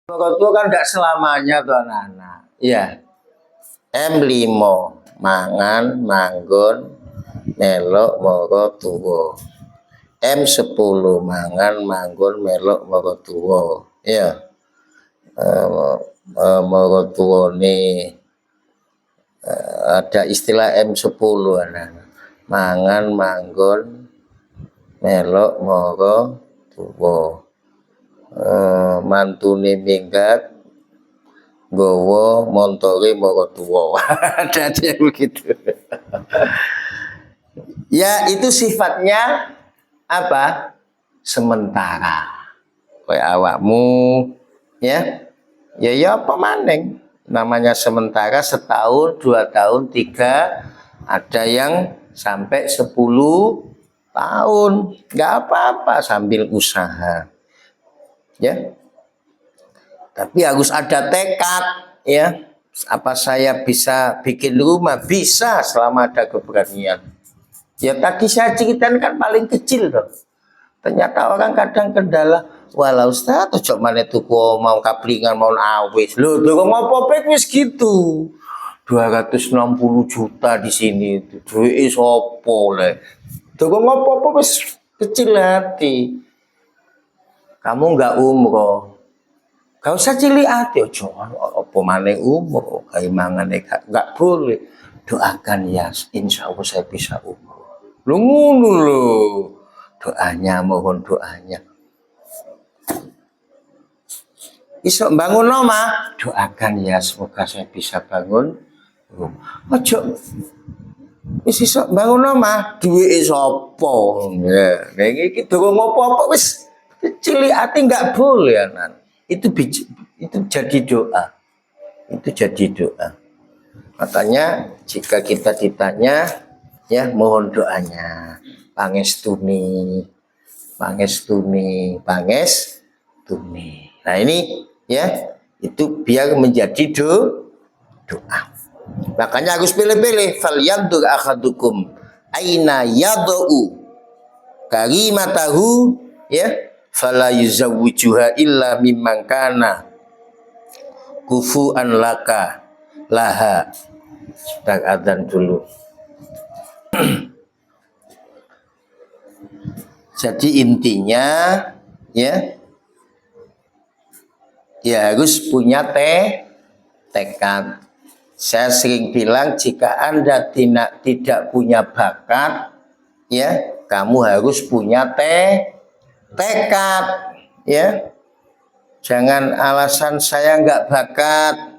Mergo tua kan nggak selamanya tuh anak-anak. Iya. M5 mangan manggon melok moro tuwa. M10 mangan manggon melok moro tuwa. Iya. Moro tuwa nih ada istilah M10 anak-anak. Mangan manggon melok moro tuwa. Mantune minggat gowo montore moro tuwa. Ada yang begitu. Ya itu sifatnya apa? Sementara. Kayak awakmu ya. Ya apa maning? Namanya sementara setahun, 2 tahun, 3, ada yang sampai 10 tahun. Nggak apa-apa sambil usaha. Ya. Tapi harus ada tekad ya. Apa saya bisa bikin rumah? Bisa selama ada keberanian. Ya tadi saya ceritakan kan paling kecil loh. Ternyata orang kadang kendala, walau Ustaz ojo maneh tuku mau kaplingan mau awis. Loh, ngopo wis gitu. 260 juta di sini itu. Duit sopo le. Tuku ngopo wis kecil hati. Kamu enggak umroh. Gak usah cilik hati, ojo apa maneh umroh, kayak mangane enggak boleh. Doakan ya, insya Allah saya bisa umroh. Lu ngono lho. Doanya, mohon doanya. Isok bangun omah, doakan ya semoga saya bisa bangun. Ojo wis isok bangun omah, duwe sapa? Ya, nek iki durung apa-apa wis cilik hati enggak boleh anak. Itu jadi doa. Itu jadi doa. Makanya jika kita ditanya ya mohon doanya. Pangestuni. Nah ini ya itu biar menjadi doa. Makanya harus pilih-pilih. Falyandur akhadukum aina yadau karimatahu ya fala yuzawwijuha illa mimman kana kufu'an laka laha. Sudah adzan dulu. Jadi intinya ya harus punya tekad. Saya sering bilang jika Anda tidak punya bakat ya kamu harus punya tekad ya. Jangan alasan saya nggak bakat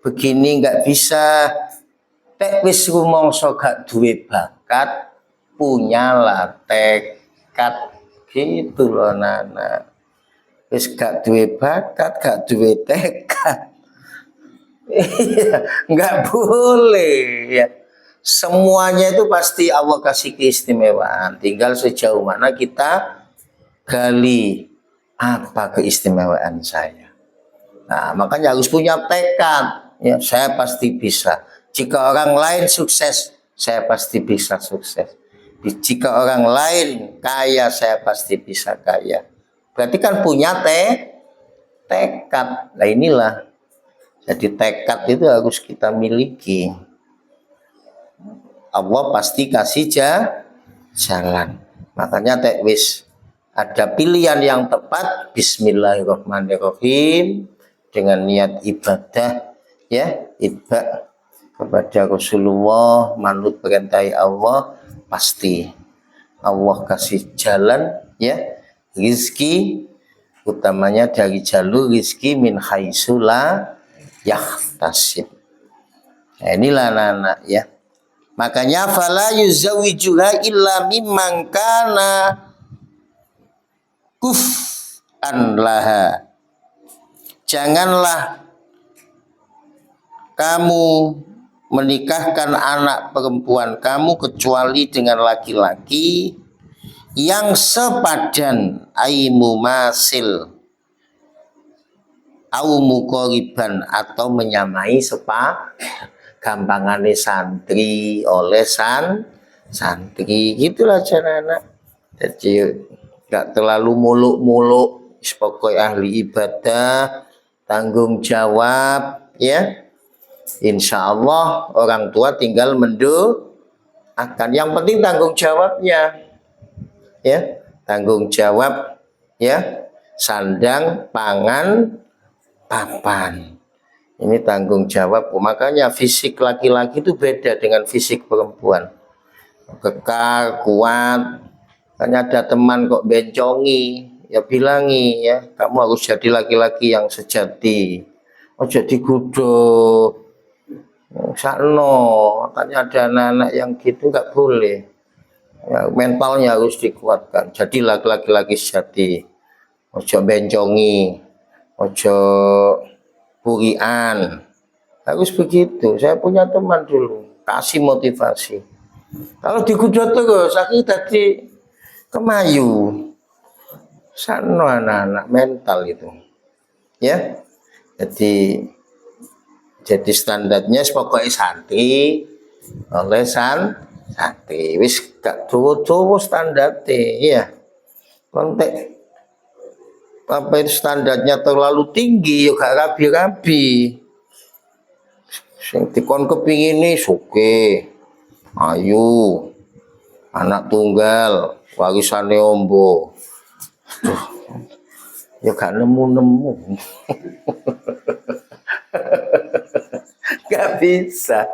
begini nggak bisa. Tek wis rumangsa gak duwe bakat punyalah tekad gitu loh anak. Wis gak duwe bakat, gak duwe tekad. Nggak boleh ya. Semuanya itu pasti Allah kasih keistimewaan. Tinggal sejauh mana kita gali apa keistimewaan saya. Nah, makanya harus punya tekad. Ya, saya pasti bisa. Jika orang lain sukses, saya pasti bisa sukses. Jika orang lain kaya, saya pasti bisa kaya. Berarti kan punya tekad. Nah inilah. Jadi tekad itu harus kita miliki. Allah pasti kasih jalan. Makanya tekwis ada pilihan yang tepat. Bismillahirrahmanirrahim dengan niat ibadah ya ibadah kepada Rasulullah, manut perintah Allah, pasti Allah kasih jalan ya rizki, utamanya dari jalur rizki min haitsula yahtasib. Nah, inilah anak-anak ya. Makanya fala yuzawijuha illa mimman kana kuf'an laha. Janganlah kamu menikahkan anak perempuan kamu kecuali dengan laki-laki yang sepadan aimu masil au muqoriban atau menyamai gampangane santri oleh santri gitulah cara anak. Jadi gak terlalu muluk-muluk pokoknya ahli ibadah tanggung jawab, ya. Insya Allah orang tua tinggal mendoakan. Yang penting tanggung jawabnya, ya, tanggung jawab, ya, sandang, pangan, papan. Ini tanggung jawab. Makanya fisik laki-laki itu beda dengan fisik perempuan. Kekar, kuat. Kan ada teman kok bencongi, ya bilangi, ya, kamu harus jadi laki-laki yang sejati. Oh jadi gudo, sakno. Makanya ada anak-anak yang gitu nggak boleh. Ya, mentalnya harus dikuatkan. Jadi laki-laki sejati. Ojo bencongi, ojo purian. Harus begitu. Saya punya teman dulu, kasih motivasi. Kalau digudot terus, aku tadi kemayu. Sano anak-anak mental itu. Ya. Jadi standarnya pokoknya santri oleh santri. Wis gak dowo-dowo standarnya, ya. Kontek apa itu standarnya terlalu tinggi, yuk gak rabi-rabi. Sing dikon kepingin nih suke, ayu, anak tunggal, warisane ombo. Ya gak nemu-nemu. Gak bisa.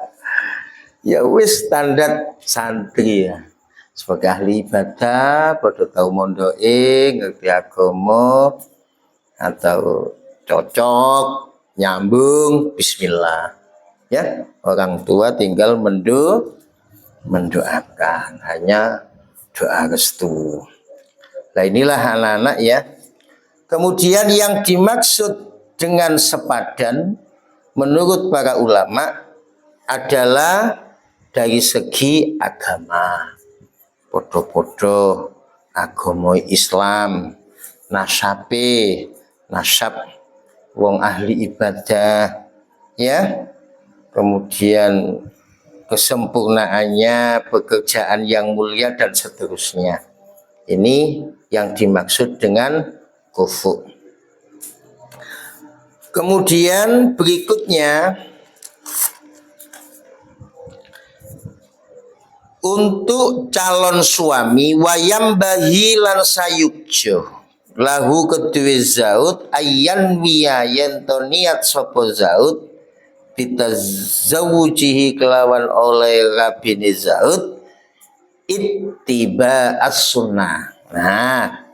Ya wis standar santri, ya. Sebagai ahli ibadah, pada tahu mondoke, ngerti agama, atau cocok, nyambung, bismillah. Ya, orang tua tinggal mendoakan, hanya doa restu. Nah inilah anak-anak, ya. Kemudian yang dimaksud dengan sepadan menurut para ulama adalah dari segi agama. Podo-podo agama Islam, nasab wong ahli ibadah, ya. Kemudian kesempurnaannya, pekerjaan yang mulia dan seterusnya. Ini yang dimaksud dengan kufu. Kemudian berikutnya, untuk calon suami wayam bahi lan sayukjo lahu kedue zaud ayan wiya yento niat sopo zaud bitazawujihi kelawan oleh rabini zaud ittiba as-sunnah. Nah,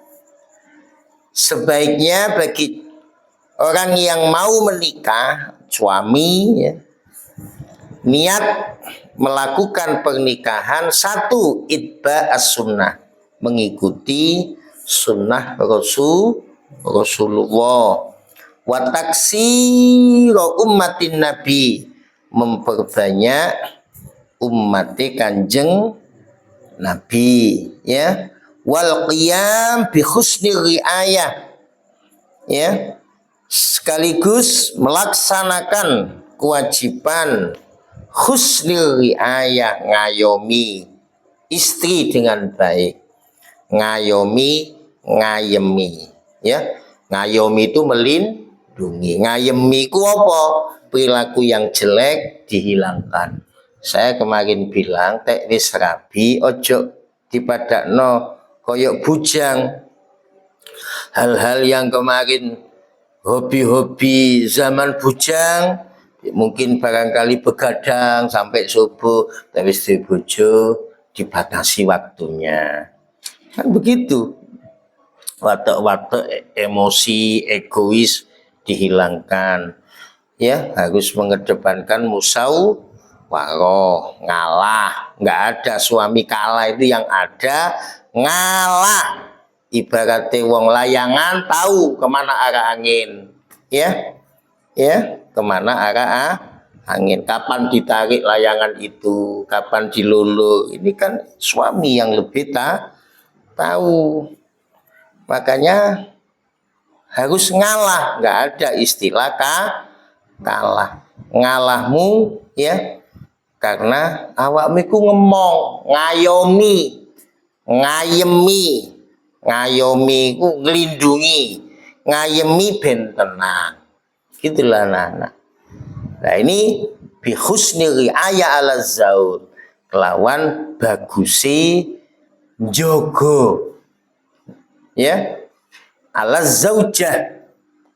sebaiknya bagi orang yang mau menikah, suami, ya, niat melakukan pernikahan, satu, itba as-sunnah, mengikuti sunnah Rasulullah, wa taksiro ummatin nabi, memperbanyak umat kanjeng Nabi, ya, wal qiyam bi husni riayah, ya, sekaligus melaksanakan kewajiban husnul riayah, ngayomi istri dengan baik, ngayemi, ya. Ngayomi itu melindungi, ngayemi itu apa? Perilaku yang jelek dihilangkan. Saya kemarin bilang tek wis rabi ojo dipadakno koyok bujang. Hal-hal yang kemarin hobi-hobi zaman bujang, mungkin barangkali begadang sampai subuh, tapi istri bojo dibatasi waktunya. Kan begitu. Watak-watak emosi, egois dihilangkan. Ya, harus mengedepankan musyawarah, ngalah. Nggak ada suami kalah, itu yang ada ngalah. Ibaratnya wong layangan tahu kemana arah angin, ya, ya, kemana arah angin, kapan ditarik layangan itu, kapan diluluh. Ini kan suami yang lebih tahu. Makanya harus ngalah, nggak ada istilah kalah. Ngalahmu, ya, karena awakmu iku ngemong, ngayomi ku nglindungi, ngayemi ben tenang. Gitulah anak-anak. Nah ini bi husni riaya ala zaud, kelawan bagusi jogo ya ala zaujah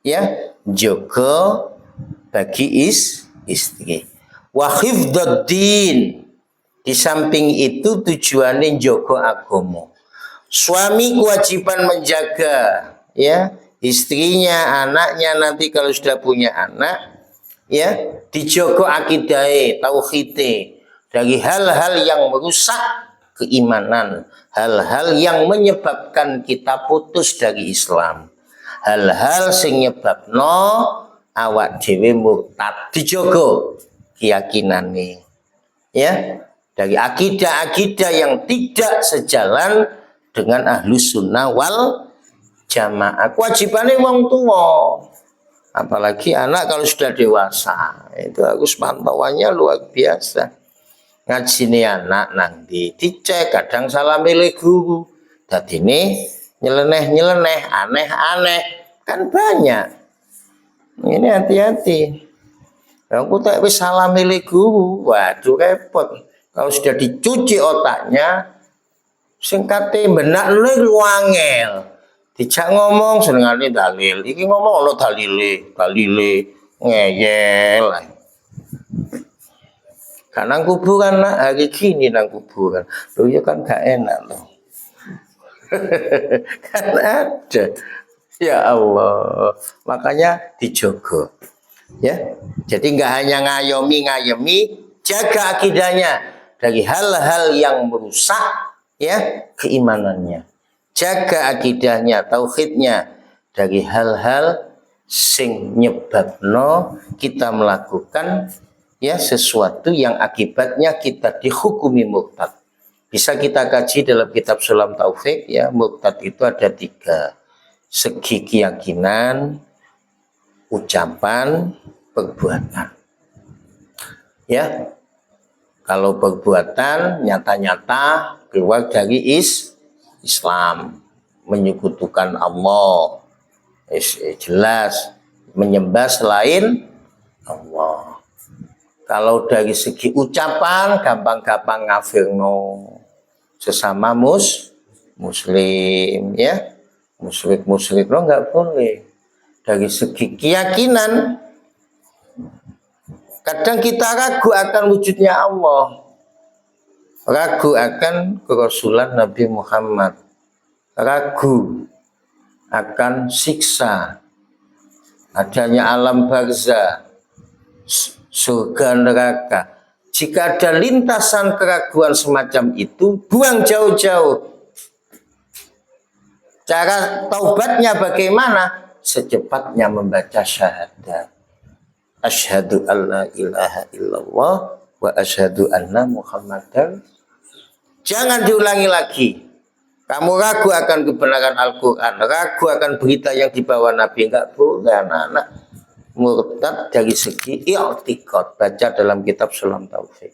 ya jogo bagi istri. Wa hifdzuddin, di samping itu tujuannya jogo agama. Suami kewajiban menjaga ya istrinya, anaknya, nanti kalau sudah punya anak ya dijogo akidai, tauhide dari hal-hal yang merusak keimanan, hal-hal yang menyebabkan kita putus dari Islam, hal-hal sing nyebabno awak dhewe murtad, dijogo keyakinane ya dari akidah-akidah yang tidak sejalan dengan ahlus sunnah wal jamaah. Kewajibannya wong tua, apalagi anak kalau sudah dewasa, itu harus pantauannya luar biasa. Ngaji anak nanti dicek, kadang salah milih guru, tadi ini nyeleneh aneh-aneh kan banyak. Ini hati-hati. Aku tak bisa salah milih guru, waduh repot. Kalau sudah dicuci otaknya, singkatnya benak lu wangel. Dijak ngomong senengane dalil, iki ngomong ono dalile ngeyel. Kan nang kuburan hari gini nang kuburan. Loh ya kan gak enak loh. Kan ada. Ya Allah. Makanya dijogo. Ya. Jadi enggak hanya ngayemi, jaga akidahnya dari hal-hal yang merusak ya keimanannya. Jaga akidahnya, tauhidnya dari hal-hal sing nyebabno kita melakukan ya sesuatu yang akibatnya kita dihukumi murtad. Bisa kita kaji dalam kitab Sulam Taufik ya, murtad itu ada 3. Segi keyakinan, ucapan, perbuatan. Ya. Kalau perbuatan nyata-nyata keluar dari Islam, menyekutukan Allah, jelas menyembah selain Allah. Kalau dari segi ucapan gampang-gampang ngafirno sesama muslim ya, musyrik lo nggak boleh. Dari segi keyakinan kadang kita ragu akan wujudnya Allah, ragu akan kerasulan Nabi Muhammad, ragu akan siksa, adanya alam barzah, surga neraka. Jika ada lintasan keraguan semacam itu, buang jauh-jauh. Cara taubatnya bagaimana? Secepatnya membaca syahadat. Asyhadu alla ilaha illallah wa asyhadu anna Muhammadan. Jangan diulangi lagi. Kamu ragu akan kebenaran Al-Quran, ragu akan berita yang dibawa Nabi, enggak boleh anak-anak. Murtad dari segi i'tiqad, baca dalam kitab Sulam Taufik.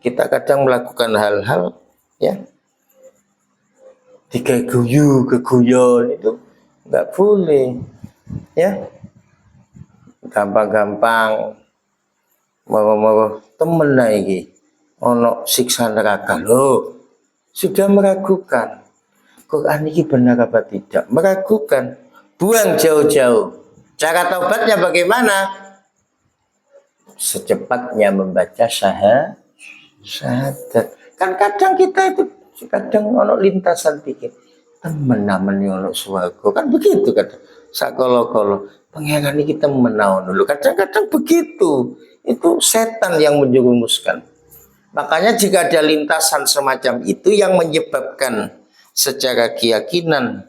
Kita kadang melakukan hal-hal ya keguyon itu enggak boleh ya. Gampang-gampang mau temen lagi ono siksa neraka loh, sudah meragukan Quran ini benar apa tidak, meragukan, buang jauh-jauh. Cara taubatnya bagaimana? Secepatnya membaca syahadat. Kan kadang kita itu kadang ono lintasan pikir temen namanya ono swarga, kan begitu kadang sakolo-kolo pangeran ini kita menawan dulu, kadang-kadang begitu. Itu setan yang menjerumuskan. Makanya jika ada lintasan semacam itu yang menyebabkan secara keyakinan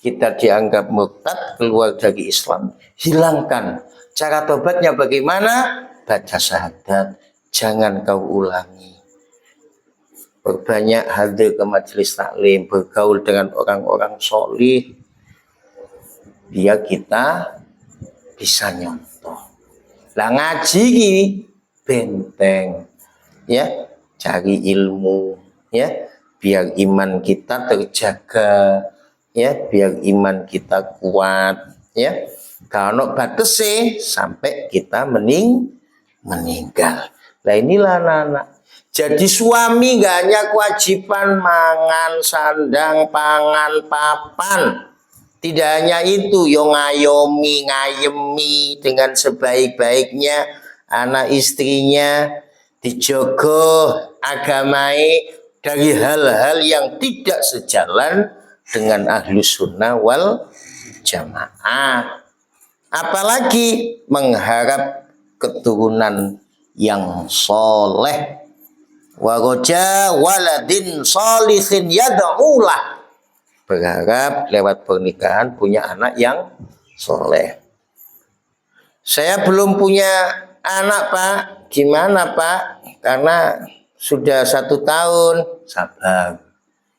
kita dianggap murtad, keluar dari Islam, hilangkan. Cara tobatnya bagaimana? Baca syahadat, jangan kau ulangi. Berbanyak hadir ke majelis taklim, bergaul dengan orang-orang solih, biar kita bisa nyontoh. Lah ngaji ini benteng, ya, cari ilmu, ya, biar iman kita terjaga, ya, biar iman kita kuat, ya. Kalau batese sampai kita meninggal. Nah inilah anak-anak. Jadi suami nggak hanya kewajiban mangan, sandang, pangan, papan. Tidak hanya itu, yo ngayomi, ngayemi dengan sebaik-baiknya anak istrinya, dijogo agamai dari hal-hal yang tidak sejalan dengan ahlus sunnah wal jamaah. Apalagi mengharap keturunan yang soleh. Wa roja waladin solihin yad'ulah, berharap lewat pernikahan punya anak yang soleh. Saya belum punya anak Pak. Gimana Pak? Karena sudah 1 tahun. Sabar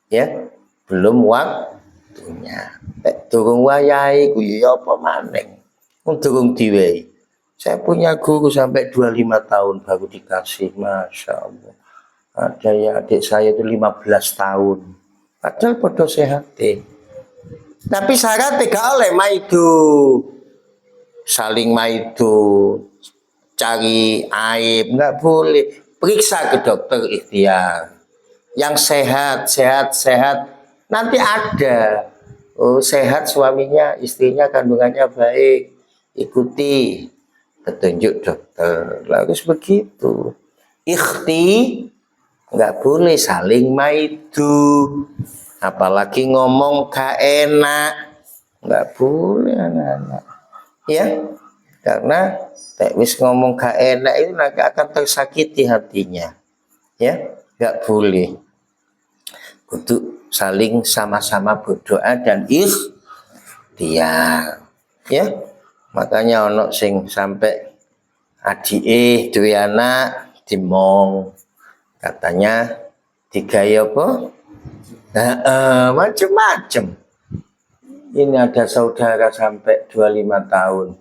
ya, belum waktunya. Durung wayahe ku ya apa maneng. Durung diwehi. Saya punya guru sampai 25 tahun baru dikasih, Masya Allah. Ada ya adik saya itu 15 tahun. Padahal podo sehat. Tapi syaratnya gak oleh maidu. Saling maidu. Cari aib. Nggak boleh. Periksa ke dokter ikhtiar. Yang sehat. Nanti ada. Oh sehat suaminya, istrinya kandungannya baik. Ikuti petunjuk dokter. Harus begitu. Nggak boleh saling maidu, apalagi ngomong gak enak, nggak boleh anak-anak ya, karena wis ngomong gak enak itu nanti akan tersakiti hatinya ya, nggak boleh. Untuk saling sama-sama berdoa dan ikhtiar ya. Makanya ono sing sampai adike duwe anak dimong, katanya digaya apa? Macem-macem. Ini ada saudara sampai 25 tahun.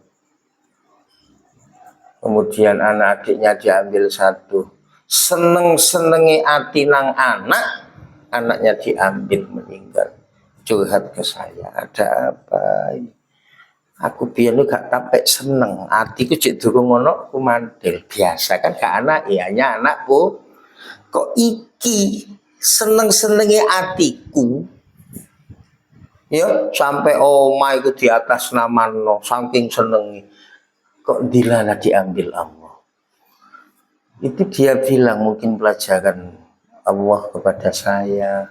Kemudian anak adiknya diambil 1. Seneng-senengi ati nang anak, anaknya diambil meninggal. Curhat ke saya, ada apa? Aku biar lu gak sampai seneng. Atiku cek durung ngono ku mantil. Biasa kan gak anak, ianya anak bu. Kok iki seneng-senenge atiku ya sampai omah itu di atas nama no, saking senengi kok dilala diambil Allah. Itu dia bilang mungkin pelajaran Allah kepada saya,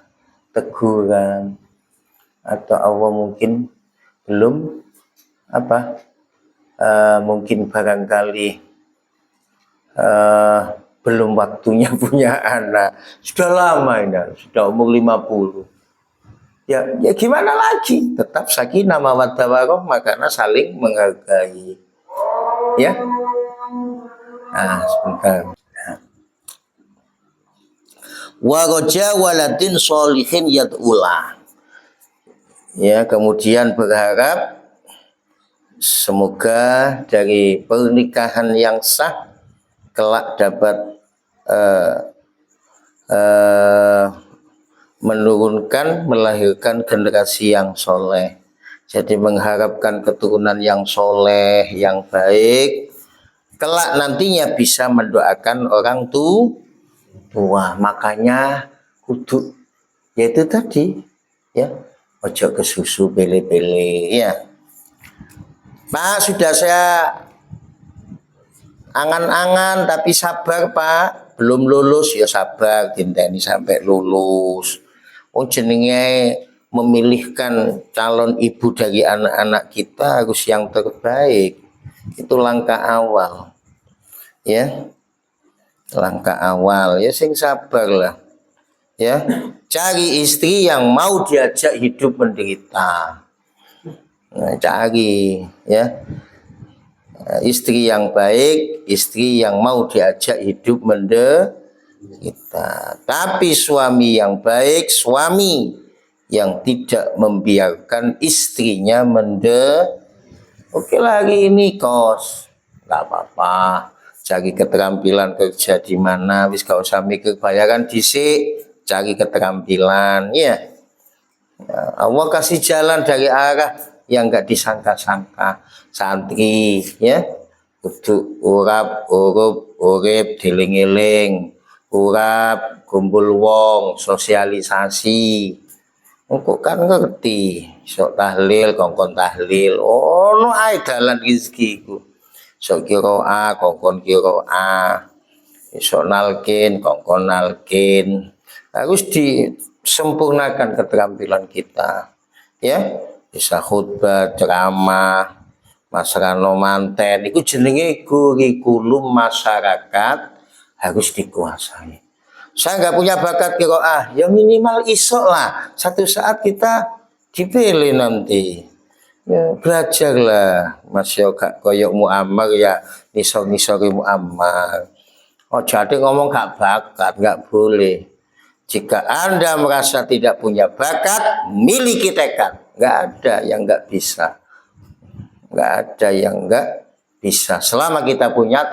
teguran, atau Allah mungkin belum mungkin barangkali belum waktunya punya anak. Sudah lama ini, sudah umur 50. Ya gimana lagi? Tetap sakinah mawaddah warahmah karena saling menghargai. Ya. Nah, sebentar. Wa roja waladin sholihin yad'ulah. Ya, kemudian berharap semoga dari pernikahan yang sah kelak dapat menurunkan, melahirkan generasi yang soleh. Jadi mengharapkan keturunan yang soleh, yang baik, kelak nantinya bisa mendoakan orang tua. Makanya kudu, yaitu tadi, ya, ojo ke susu bele-bele, ya. Pak, sudah saya angan-angan tapi sabar Pak, belum lulus ya sabar, dinteni sampai lulus. Oh jenenge memilihkan calon ibu dari anak-anak kita harus yang terbaik. Itu langkah awal. Ya. Langkah awal ya sing sabar lah. Ya, cari istri yang mau diajak hidup menderita. Nah, cari ya. Istri yang baik, istri yang mau diajak hidup menderita. Tapi suami yang baik, suami yang tidak membiarkan istrinya menderita. Oke lah hari ini kos, nggak apa-apa. Cari keterampilan kerja di mana, wis gak usah mikir bayaran dhisik, cari keterampilan ya. Allah kasih jalan dari arah yang enggak disangka-sangka. Santri ya kudu urap urup urip diling-iling, urap kumpul wong, sosialisasi. Engko kan ngerti sok tahlil kongkon tahlil ono ae dalan rezeki iku. Sok qiraah kongkon qiraah, sok nalkin kongkon nalkin. Harus disempurnakan keterampilan kita ya, bisa khutbah, ceramah, masrano manten itu jenenge kurikulum masyarakat harus dikuasai. Saya nggak punya bakat qiraah, ya minimal isok lah. Satu saat kita dipilih nanti. Ya, belajarlah, Mas yo gak koyok Muammar ya, nisor-nisori Muammar. Oh jadi ngomong gak bakat, nggak boleh. Jika Anda merasa tidak punya bakat, miliki tekad. Nggak ada yang nggak bisa. Nggak ada yang nggak bisa. Selama kita punya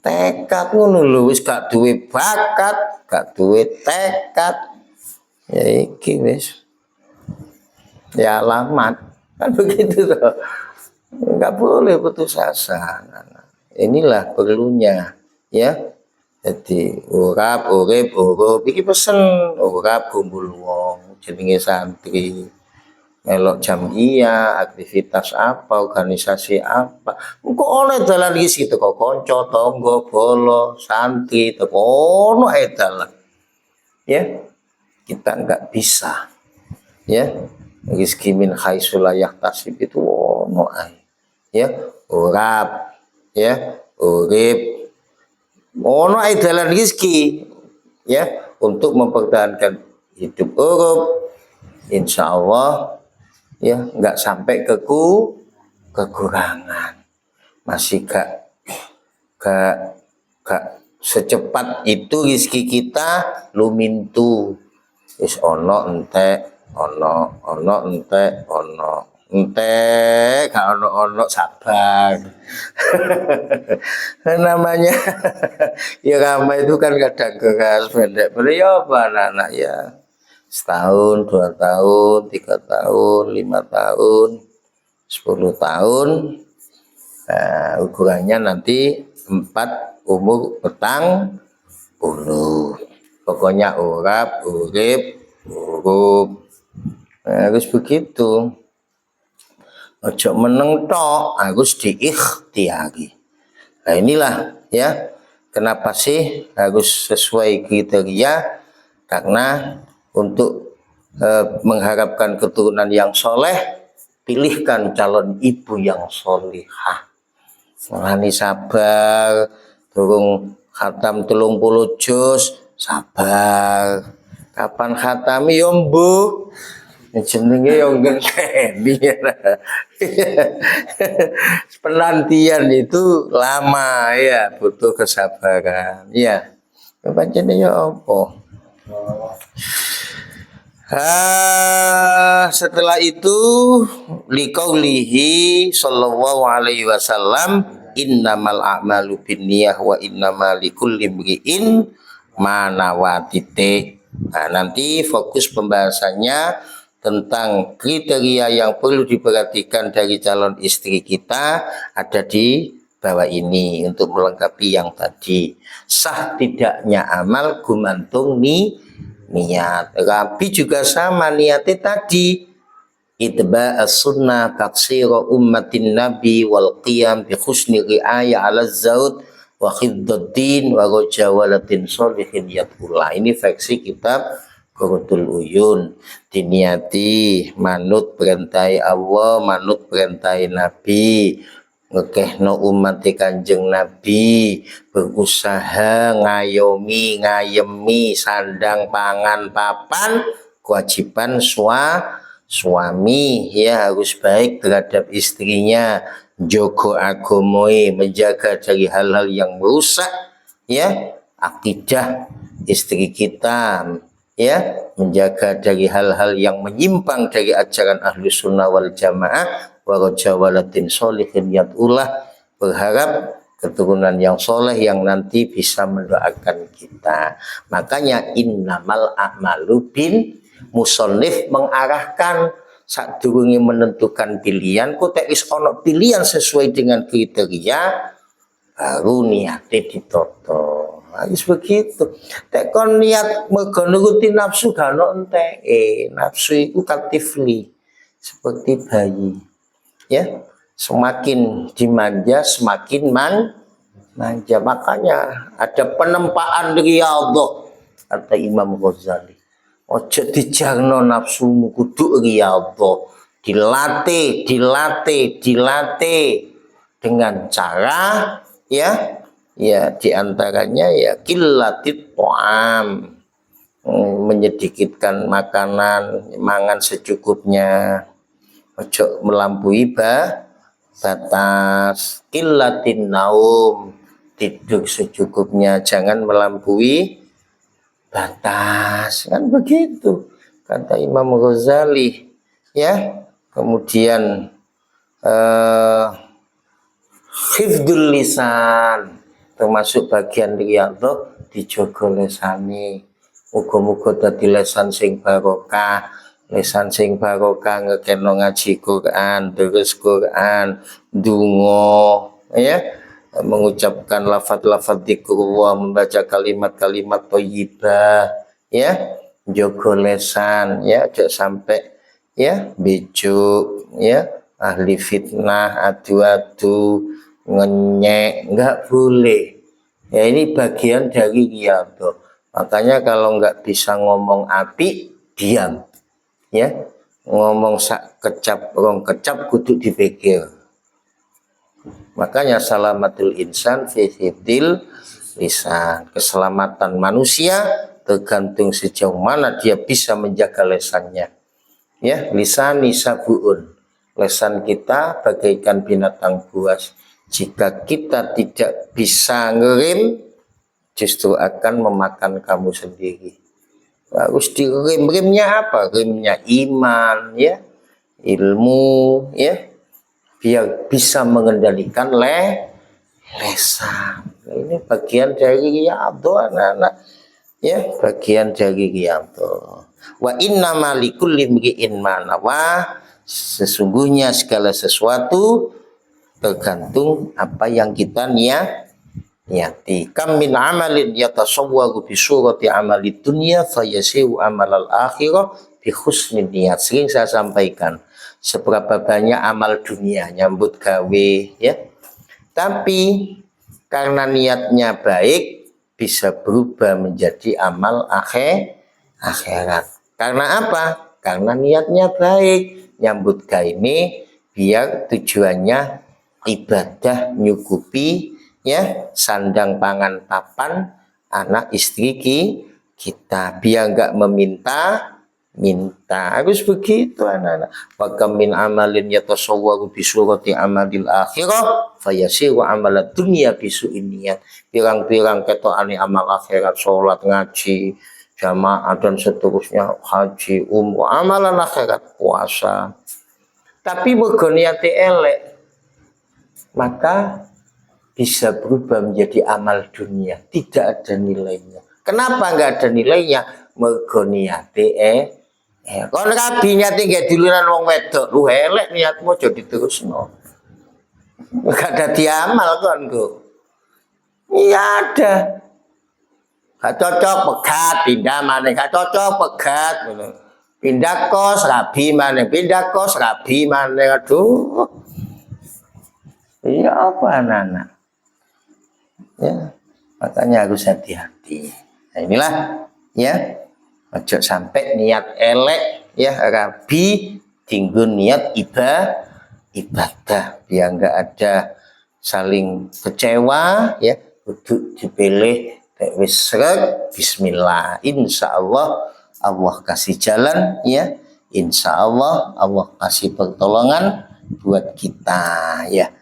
tekad ngono lho, wis gak duwe bakat, gak duwe tekad. Ya iki wis. Ya alamat. Kan begitu toh. Enggak boleh putus asa. Inilah perlunya ya. Jadi urap urip urup iki pesen urap kumpul wong jenenge santri. Melok jamiyah, aktivitas apa, organisasi apa. Engko ono dalan iki situ kok kanca, tangga, bolo, santri, teko ono ae dalan. Ya. Kita enggak bisa. Ya. Rizki min haitsu la yahtasib itu ono ae. Ya, urap, ya, urip. Ono ae dalan rizki. Ya, untuk mempertahankan hidup urup. Insyaallah ya nggak sampai kekurangan, masih gak secepat itu rezeki kita lumintu wis ono entek gak ono sabar. Namanya ya ramai itu kan kadang keras pendek beliau apa anak-anak ya setahun, 2 tahun, 3 tahun, 5 tahun, 10 tahun. Nah, ukurannya nanti 4 umur petang puluh. Pokoknya urap, urip, urup. Nah, harus begitu. Ojo meneng tok, harus diikhtiari. Nah, inilah ya. Kenapa sih harus sesuai kriteria? Karena untuk mengharapkan keturunan yang soleh, pilihkan calon ibu yang solihah. Melani sabar, durung khatam 30 juz, sabar. Kapan khatami yo mbuh? Jenenge yo ngenteni. Penantian itu lama ya, butuh kesabaran. Ya. Pancen yo apa? Setelah itu liqaulihi sallallahu alaihi wasallam innamal a'malu binniyah wa innamal likulli imri'in ma nawa titik. Nah, nanti fokus pembahasannya tentang kriteria yang perlu diperhatikan dari calon istri kita ada di bawah ini untuk melengkapi yang tadi. Sah tidaknya amal gumantung niat. Tapi juga sama niatnya tadi itba as-sunnah taksira ummatin nabi wal qiyam bi husni ri'ayah ala zaud wa khiddatin wa rajawalatin solihin yatullah. Ini versi kitab Qurratul Uyun. Diniati manut perintah Allah, manut perintah Nabi, ngekehno umat Kanjeng Nabi, berusaha ngayemi sandang pangan papan, kewajiban suami ya harus baik terhadap istrinya, jogo agomoy, menjaga dari hal-hal yang merusak ya akidah istri kita ya, menjaga dari hal-hal yang menyimpang dari ajaran ahlu sunnah wal jamaah, warajawalatin solihin yatullah, berharap keturunan yang soleh yang nanti bisa mendoakan kita. Makanya innamal a'malu bin musannif mengarahkan sadurunge menentukan pilihan, kok tek wis ana pilihan sesuai dengan kriteria, baru niate ditoto. Harus begitu. Tek kon niat mergo nuruti nafsu gak ono enteke. Nafsu itu katifli, seperti bayi. Ya, semakin dimanja semakin manja. Makanya ada penempaan riyadhah kata Imam Ghazali. Ojo dijarno nafsumu, kudu riyadhah. Dilatih dengan cara ya diantaranya ya qillatit ta'am, menyedikitkan makanan, mangan secukupnya, ojo melampaui batas, qillatin naum, tidur secukupnya, jangan melampaui batas, kan begitu kata Imam Ghazali ya. Kemudian hifdzul lisan termasuk bagian riyadhah, dijogo lesane, muga-muga dadi lesan sing barokah. Lesan sing barokah ngekeno ngaji Quran, terus Quran, donga ya, mengucapkan lafaz-lafaz zikrullah, membaca kalimat-kalimat thayyibah ya, jogo lesan ya, aja sampai ya bejuk ya, ahli fitnah, adu-adu, ngenyek, enggak boleh ya. Ini bagian dari riyadhah. Makanya kalau enggak bisa ngomong apik, diam ya, ngomong sak kecap rong kecap kudu dipikir. Makanya salamatul insan fi hifdzil lisan, keselamatan manusia tergantung sejauh mana dia bisa menjaga lesannya ya. Lisani sabuun, lesan kita bagaikan binatang buas, jika kita tidak bisa ngerem justru akan memakan kamu sendiri. Harus direm. Remnya apa? Remnya iman ya, ilmu ya, biar bisa mengendalikan lesan. Ini bagian dari riyadhah anak-anak ya, bagian dari riyadhah. Wa inna likulli imri'in ma nawa, sesungguhnya segala sesuatu tergantung apa yang kita niati. Kam min amalin yatasawwaru bi surati amalid dunya fayasiru amalal akhirah bi husnin niat. Sering saya sampaikan, seberapa banyak amal dunia, nyambut gawe ya, tapi karena niatnya baik bisa berubah menjadi amal akhirat. Karena apa? Karena niatnya baik, nyambut gawe ini biar tujuannya ibadah, nyukupi ya, sandang pangan papan anak istri kita, biar enggak minta. Harus begitu anak-anak. Wa kam min amalin yatasawwaru bi surati amalil akhirah fayasiru amalad dunya bi su'in niyat. Pirang-pirang ketokane amal akhirat, salat, ngaji, jamaah dan seterusnya, haji, umrah, amalan akhirat, puasa, tapi mergo niate elek, maka bisa berubah menjadi amal dunia, tidak ada nilainya. Kenapa enggak ada nilainya? Mergo niate kon rabi niate nggih duluran wong wedok, lu elek niatmu aja diterusno. Enggak ada diamal kon kok. Iya ada. Gak cocok pegat, pindah maneh, gak cocok pegat ngono. Pindah kos rabi maneh, pindah kos rabi maneh. Aduh. Iya apa anak-anak? Ya, makanya harus hati-hati. Nah, inilah ya, ojo sampai niat elek ya, rabi tinggu niat ibadah, biar enggak ada saling kecewa ya. Kudu dipilih wis sreg, bismillah, insyaallah Allah kasih jalan ya, insyaallah Allah kasih pertolongan buat kita ya.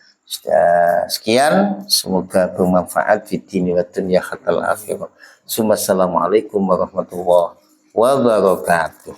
Sekian, semoga bermanfaat di dini wa dunya hatal akhirah. Assalamualaikum warahmatullahi wabarakatuh.